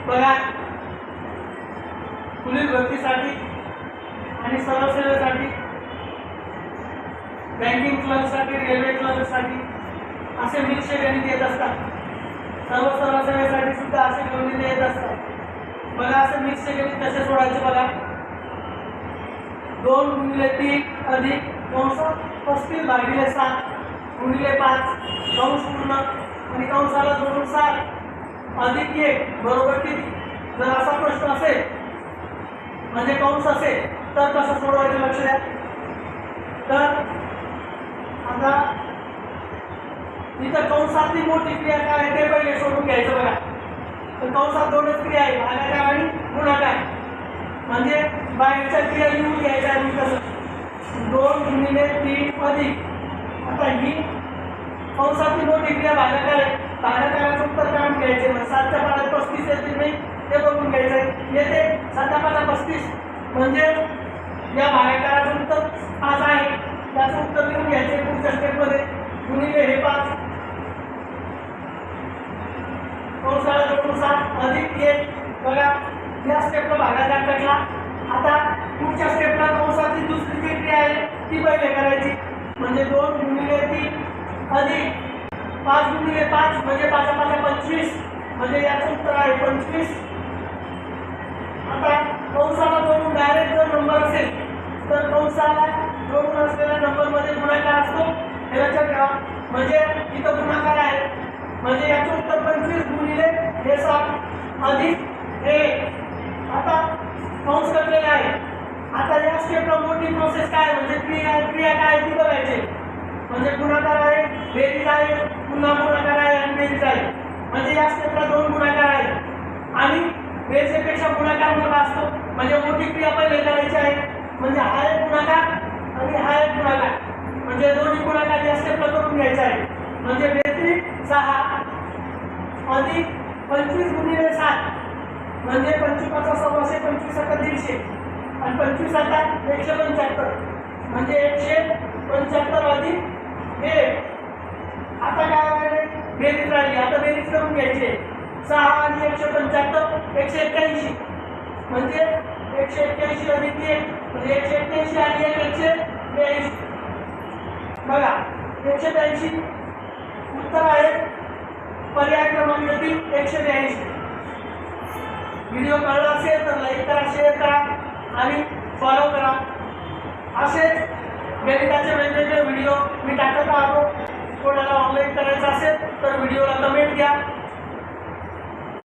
बघा, पोलीस भरतीसाठी आणि सर्व सेवेसाठी, बँकिंग क्लर्कसाठी, रेल्वे क्लर्कसाठी असे मिक्स गणित येत असतात. सर्व सेवेसाठी सुद्धा असे गणित येत असतात. बघा, असे मिक्स गणित कसे सोडायचे बघा. 2 × 3 अधिक कंस 35 भागिले 7 गुणिले 5 कंस पूर्ण आणि कंसाला जोडून 7 अधिक 1 बरोबर किती. जर असा प्रश्न असेल म्हणजे कंस असेल तर कसं सोडवायचं लक्ष द्या. तर आता इथं कंसातली मोठी क्रिया काय आहे ते पहिले सोडून घ्यायचं बघा. तर कंसात दोनच क्रिया आहे, भागाकार आणि गुणाकार. म्हणजे बाहेरच्या क्रिया लिहून घ्यायच्या आहे. कसं 2 × 3 अधिक, आता ही कंसातली मोठी क्रिया भागाकार आहे. भागाकाराचं उत्तर काढून घ्यायचे. म्हणजे 7च्या पाढ्यात 35 येते नाही ते बघून घ्यायचं. येते 7च्या पाढ्यात 35 म्हणजे या भागाकाराचं उत्तर 5 आहे. त्याचं उत्तर लिहून घ्यायचे पुढच्या स्टेपमध्ये. गुणिले हे 5 कंसाला जोडून 7 अधिक 1. बघा, या स्टेपला भागाकार टाकला. आता पुढच्या स्टेपला कंसातली दुसरी जी क्रिया आहे ती पहिले करायची. म्हणजे 2 × 3 अधिक 5 × 5 म्हणजे 5 × 5 = 25 म्हणजे याचं उत्तर आहे 25. आता कंसाला जोडून डायरेक्ट जर नंबर असेल तर कंसाला जोडून असलेल्या नंबर मध्ये गुणाकार असतो हे लक्षात ठेवा. म्हणजे इथं गुणाकार आहे म्हणजे याचं उत्तर 25 गुणिले हे 7 अधिक हे. आता कंस कटलेला आहे. आता या स्टेपला मोठी प्रोसेस काय म्हणजे क्रिया काय ती बघायची. म्हणजे गुणाकार आहे, बेरीज आहे, पुन्हा गुणाकार आहे आणि बेरीज आहे. म्हणजे या स्टेपला 2 गुणाकार आहे आणि बेरीजपेक्षा गुणाकार मोठा असतो. म्हणजे मोठी क्रिया पहिले करायची आहे. म्हणजे हा एक गुणाकार आणि हा एक गुणाकार म्हणजे दोन्ही गुणाकार या स्टेपला करून घ्यायचा आहे. म्हणजे बेरीज 6 अधिक 25 गुणिले 7 म्हणजे 25 × 5 = 125, 25 × 150 आणि 25 आता 175 म्हणजे 175 अधिक 1. आता काय राहिले बेरीज राहिली. आता बेरीज करून घ्यायची. 6 आणि 175 181 म्हणजे 181 अधिक 1 म्हणजे 181 आणि 1 182. बघा 182 उत्तर आहे पर्याय क्रमांक 3 182. व्हिडिओ कळला असेल तर लाईक करा, शेअर करा आणि फॉलो करा. असेच गणिताचे वेगवेगळे व्हिडिओ मी टाकत राहतो. कोणाला ऑनलाईन करायचं असेल तर व्हिडिओला कमेंट द्या.